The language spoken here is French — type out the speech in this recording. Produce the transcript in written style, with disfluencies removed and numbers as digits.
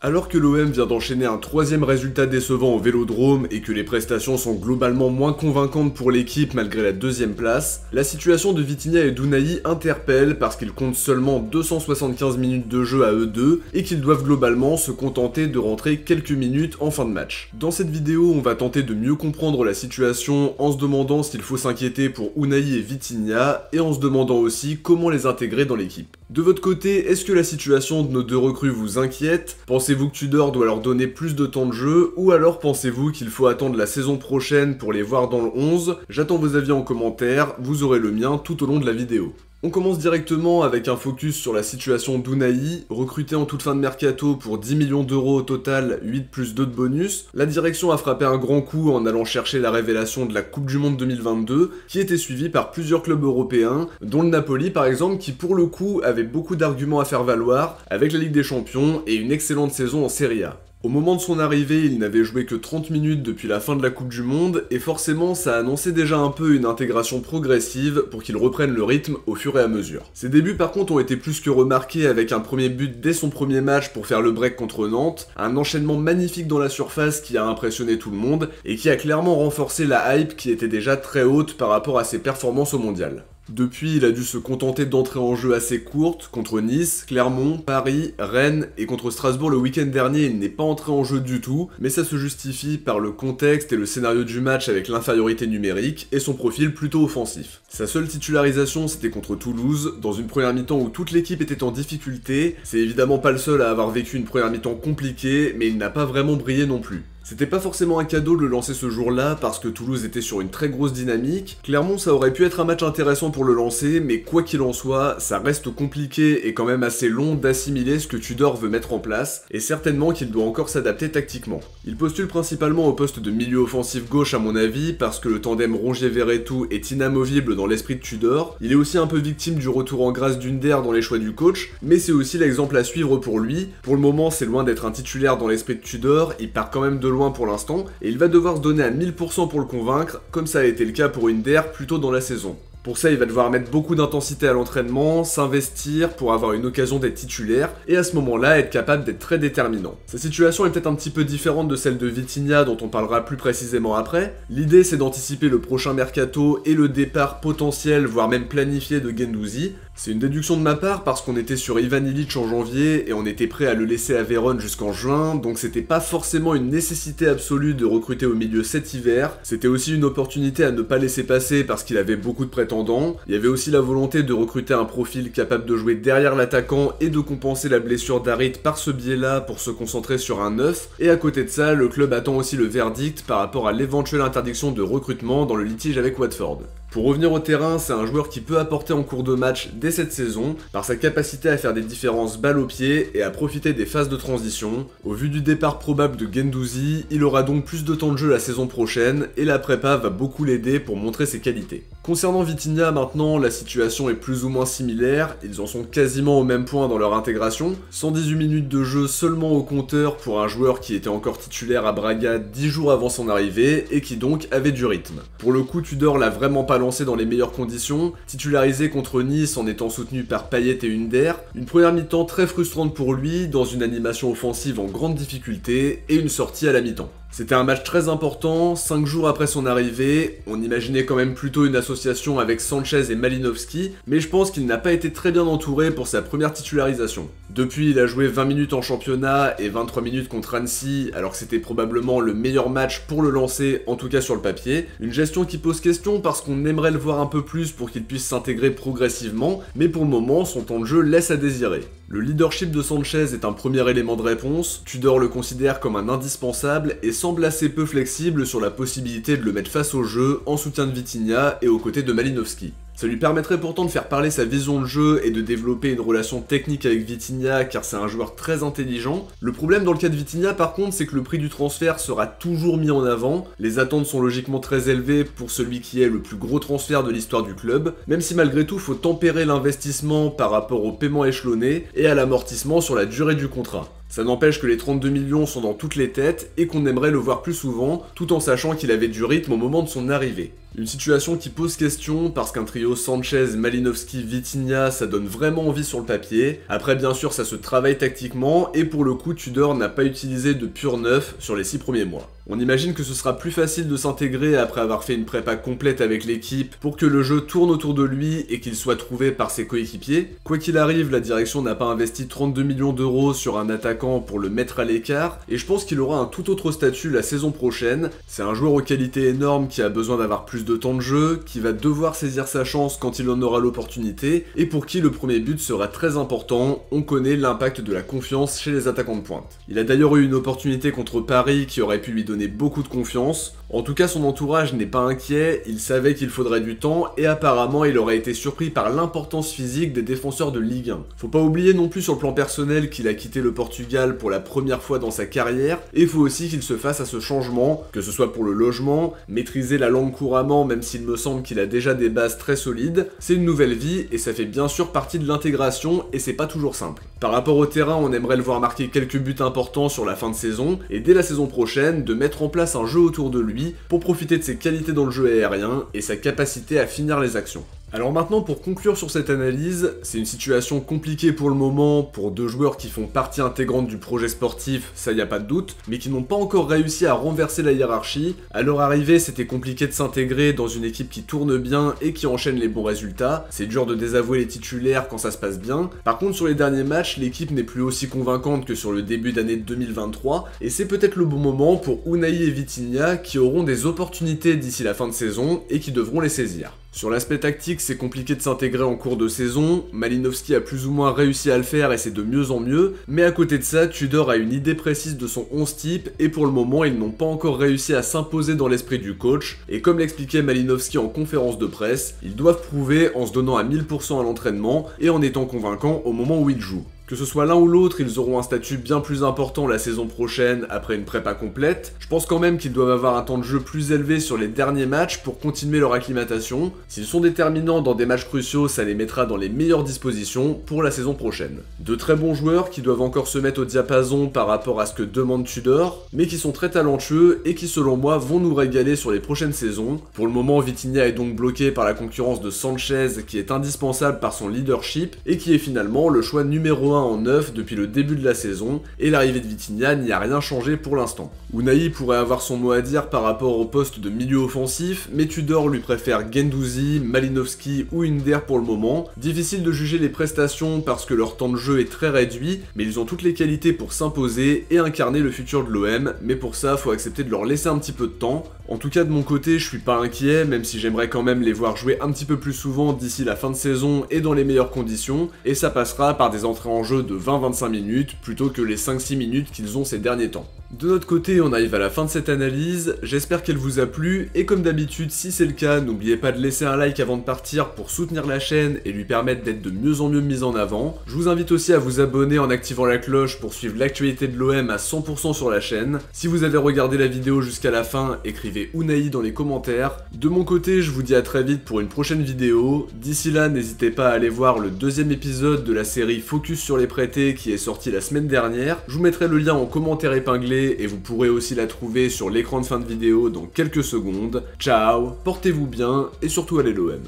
Alors que l'OM vient d'enchaîner un troisième résultat décevant au Vélodrome et que les prestations sont globalement moins convaincantes pour l'équipe malgré la deuxième place, la situation de Vitinha et d'Unai interpelle parce qu'ils comptent seulement 275 minutes de jeu à eux deux et qu'ils doivent globalement se contenter de rentrer quelques minutes en fin de match. Dans cette vidéo, on va tenter de mieux comprendre la situation en se demandant s'il faut s'inquiéter pour Unai et Vitinha et en se demandant aussi comment les intégrer dans l'équipe. De votre côté, est-ce que la situation de nos deux recrues vous inquiète? Pensez-vous que Tudor doit leur donner plus de temps de jeu, ou alors pensez-vous qu'il faut attendre la saison prochaine pour les voir dans le 11? J'attends vos avis en commentaire, vous aurez le mien tout au long de la vidéo. On commence directement avec un focus sur la situation d'Unai, recruté en toute fin de mercato pour 10 millions d'euros au total, 8 plus 2 de bonus. La direction a frappé un grand coup en allant chercher la révélation de la Coupe du Monde 2022, qui était suivie par plusieurs clubs européens, dont le Napoli par exemple, qui pour le coup avait beaucoup d'arguments à faire valoir, avec la Ligue des Champions et une excellente saison en Serie A. Au moment de son arrivée, il n'avait joué que 30 minutes depuis la fin de la Coupe du Monde, et forcément ça annonçait déjà un peu une intégration progressive pour qu'il reprenne le rythme au fur et à mesure. Ses débuts par contre ont été plus que remarqués avec un premier but dès son premier match pour faire le break contre Nantes, un enchaînement magnifique dans la surface qui a impressionné tout le monde, et qui a clairement renforcé la hype qui était déjà très haute par rapport à ses performances au mondial. Depuis, il a dû se contenter d'entrées en jeu assez courtes, contre Nice, Clermont, Paris, Rennes et contre Strasbourg le week-end dernier il n'est pas entré en jeu du tout, mais ça se justifie par le contexte et le scénario du match avec l'infériorité numérique et son profil plutôt offensif. Sa seule titularisation c'était contre Toulouse, dans une première mi-temps où toute l'équipe était en difficulté, c'est évidemment pas le seul à avoir vécu une première mi-temps compliquée, mais il n'a pas vraiment brillé non plus. C'était pas forcément un cadeau de le lancer ce jour-là parce que Toulouse était sur une très grosse dynamique. Clermont, ça aurait pu être un match intéressant pour le lancer, mais quoi qu'il en soit, ça reste compliqué et quand même assez long d'assimiler ce que Tudor veut mettre en place, et certainement qu'il doit encore s'adapter tactiquement. Il postule principalement au poste de milieu offensif gauche à mon avis, parce que le tandem Rongier-Verretou est inamovible dans l'esprit de Tudor. Il est aussi un peu victime du retour en grâce d'Under dans les choix du coach, mais c'est aussi l'exemple à suivre pour lui. Pour le moment, c'est loin d'être un titulaire dans l'esprit de Tudor, il part quand même de loin pour l'instant, et il va devoir se donner à 1000% pour le convaincre, comme ça a été le cas pour Under plus tôt dans la saison. Pour ça, il va devoir mettre beaucoup d'intensité à l'entraînement, s'investir pour avoir une occasion d'être titulaire, et à ce moment-là, être capable d'être très déterminant. Sa situation est peut-être un petit peu différente de celle de Vitinha, dont on parlera plus précisément après. L'idée, c'est d'anticiper le prochain mercato et le départ potentiel, voire même planifié de Guendouzi. C'est une déduction de ma part parce qu'on était sur Ivan Illich en janvier et on était prêt à le laisser à Vérone jusqu'en juin, donc c'était pas forcément une nécessité absolue de recruter au milieu cet hiver, c'était aussi une opportunité à ne pas laisser passer parce qu'il avait beaucoup de prétendants. Il y avait aussi la volonté de recruter un profil capable de jouer derrière l'attaquant et de compenser la blessure d'Harit par ce biais-là pour se concentrer sur un 9, et à côté de ça, le club attend aussi le verdict par rapport à l'éventuelle interdiction de recrutement dans le litige avec Watford. Pour revenir au terrain, c'est un joueur qui peut apporter en cours de match dès cette saison, par sa capacité à faire des différences balle au pied et à profiter des phases de transition. Au vu du départ probable de Guendouzi, il aura donc plus de temps de jeu la saison prochaine, et la prépa va beaucoup l'aider pour montrer ses qualités. Concernant Vitinha maintenant, la situation est plus ou moins similaire, ils en sont quasiment au même point dans leur intégration, 118 minutes de jeu seulement au compteur pour un joueur qui était encore titulaire à Braga 10 jours avant son arrivée, et qui donc avait du rythme. Pour le coup, Tudor l'a vraiment pas lancé dans les meilleures conditions, titularisé contre Nice en étant soutenu par Payet et Under, une première mi-temps très frustrante pour lui, dans une animation offensive en grande difficulté, et une sortie à la mi-temps. C'était un match très important, 5 jours après son arrivée, on imaginait quand même plutôt une association avec Sanchez et Malinowski, mais je pense qu'il n'a pas été très bien entouré pour sa première titularisation. Depuis, il a joué 20 minutes en championnat et 23 minutes contre Annecy, alors que c'était probablement le meilleur match pour le lancer, en tout cas sur le papier. Une gestion qui pose question parce qu'on aimerait le voir un peu plus pour qu'il puisse s'intégrer progressivement, mais pour le moment, son temps de jeu laisse à désirer. Le leadership de Sanchez est un premier élément de réponse, Tudor le considère comme un indispensable et semble assez peu flexible sur la possibilité de le mettre face au jeu en soutien de Vitinha et aux côtés de Malinowski. Ça lui permettrait pourtant de faire parler sa vision de jeu et de développer une relation technique avec Vitinha car c'est un joueur très intelligent. Le problème dans le cas de Vitinha par contre c'est que le prix du transfert sera toujours mis en avant, les attentes sont logiquement très élevées pour celui qui est le plus gros transfert de l'histoire du club, même si malgré tout faut tempérer l'investissement par rapport au paiement échelonné et à l'amortissement sur la durée du contrat. Ça n'empêche que les 32 millions sont dans toutes les têtes et qu'on aimerait le voir plus souvent, tout en sachant qu'il avait du rythme au moment de son arrivée. Une situation qui pose question parce qu'un trio Sanchez, Malinowski, Vitinha, ça donne vraiment envie sur le papier. Après bien sûr ça se travaille tactiquement et pour le coup Tudor n'a pas utilisé de pur neuf sur les 6 premiers mois. On imagine que ce sera plus facile de s'intégrer après avoir fait une prépa complète avec l'équipe pour que le jeu tourne autour de lui et qu'il soit trouvé par ses coéquipiers. Quoi qu'il arrive, la direction n'a pas investi 32 millions d'euros sur un attaquant pour le mettre à l'écart et je pense qu'il aura un tout autre statut la saison prochaine. C'est un joueur aux qualités énormes qui a besoin d'avoir plus de temps de jeu, qui va devoir saisir sa chance quand il en aura l'opportunité et pour qui le premier but sera très important. On connaît l'impact de la confiance chez les attaquants de pointe. Il a d'ailleurs eu une opportunité contre Paris qui aurait pu lui donner beaucoup de confiance. En tout cas, son entourage n'est pas inquiet, il savait qu'il faudrait du temps et apparemment il aurait été surpris par l'importance physique des défenseurs de Ligue 1. Faut pas oublier non plus sur le plan personnel qu'il a quitté le Portugal pour la première fois dans sa carrière et il faut aussi qu'il se fasse à ce changement, que ce soit pour le logement, maîtriser la langue couramment même s'il me semble qu'il a déjà des bases très solides, c'est une nouvelle vie et ça fait bien sûr partie de l'intégration et c'est pas toujours simple. Par rapport au terrain, on aimerait le voir marquer quelques buts importants sur la fin de saison et dès la saison prochaine de mettre en place un jeu autour de lui pour profiter de ses qualités dans le jeu aérien et sa capacité à finir les actions. Alors maintenant, pour conclure sur cette analyse, c'est une situation compliquée pour le moment pour deux joueurs qui font partie intégrante du projet sportif, ça y a pas de doute, mais qui n'ont pas encore réussi à renverser la hiérarchie. À leur arrivée, c'était compliqué de s'intégrer dans une équipe qui tourne bien et qui enchaîne les bons résultats. C'est dur de désavouer les titulaires quand ça se passe bien. Par contre, sur les derniers matchs, l'équipe n'est plus aussi convaincante que sur le début d'année 2023, et c'est peut-être le bon moment pour Unai et Vitinha qui auront des opportunités d'ici la fin de saison et qui devront les saisir. Sur l'aspect tactique, c'est compliqué de s'intégrer en cours de saison, Malinowski a plus ou moins réussi à le faire et c'est de mieux en mieux, mais à côté de ça, Tudor a une idée précise de son 11 type et pour le moment, ils n'ont pas encore réussi à s'imposer dans l'esprit du coach, et comme l'expliquait Malinowski en conférence de presse, ils doivent prouver en se donnant à 1000% à l'entraînement et en étant convaincants au moment où ils jouent. Que ce soit l'un ou l'autre, ils auront un statut bien plus important la saison prochaine après une prépa complète. Je pense quand même qu'ils doivent avoir un temps de jeu plus élevé sur les derniers matchs pour continuer leur acclimatation. S'ils sont déterminants dans des matchs cruciaux, ça les mettra dans les meilleures dispositions pour la saison prochaine. De très bons joueurs qui doivent encore se mettre au diapason par rapport à ce que demande Tudor, mais qui sont très talentueux et qui selon moi vont nous régaler sur les prochaines saisons. Pour le moment, Vitinha est donc bloqué par la concurrence de Sanchez qui est indispensable par son leadership et qui est finalement le choix numéro 1 en neuf depuis le début de la saison, et l'arrivée de Vitinha n'y a rien changé pour l'instant. Unai pourrait avoir son mot à dire par rapport au poste de milieu offensif, mais Tudor lui préfère Guendouzi, Malinowski ou Inder pour le moment. Difficile de juger les prestations parce que leur temps de jeu est très réduit, mais ils ont toutes les qualités pour s'imposer et incarner le futur de l'OM, mais pour ça, faut accepter de leur laisser un petit peu de temps. En tout cas de mon côté, je suis pas inquiet, même si j'aimerais quand même les voir jouer un petit peu plus souvent d'ici la fin de saison et dans les meilleures conditions, et ça passera par des entrées en jeu de 20-25 minutes plutôt que les 5-6 minutes qu'ils ont ces derniers temps. De notre côté, on arrive à la fin de cette analyse, j'espère qu'elle vous a plu, et comme d'habitude, si c'est le cas, n'oubliez pas de laisser un like avant de partir pour soutenir la chaîne et lui permettre d'être de mieux en mieux mise en avant. Je vous invite aussi à vous abonner en activant la cloche pour suivre l'actualité de l'OM à 100% sur la chaîne. Si vous avez regardé la vidéo jusqu'à la fin, écrivez Unai dans les commentaires. De mon côté, je vous dis à très vite pour une prochaine vidéo. D'ici là, n'hésitez pas à aller voir le deuxième épisode de la série Focus sur les prêtés qui est sorti la semaine dernière. Je vous mettrai le lien en commentaire épinglé et vous pourrez aussi la trouver sur l'écran de fin de vidéo dans quelques secondes. Ciao, portez-vous bien et surtout allez l'OM.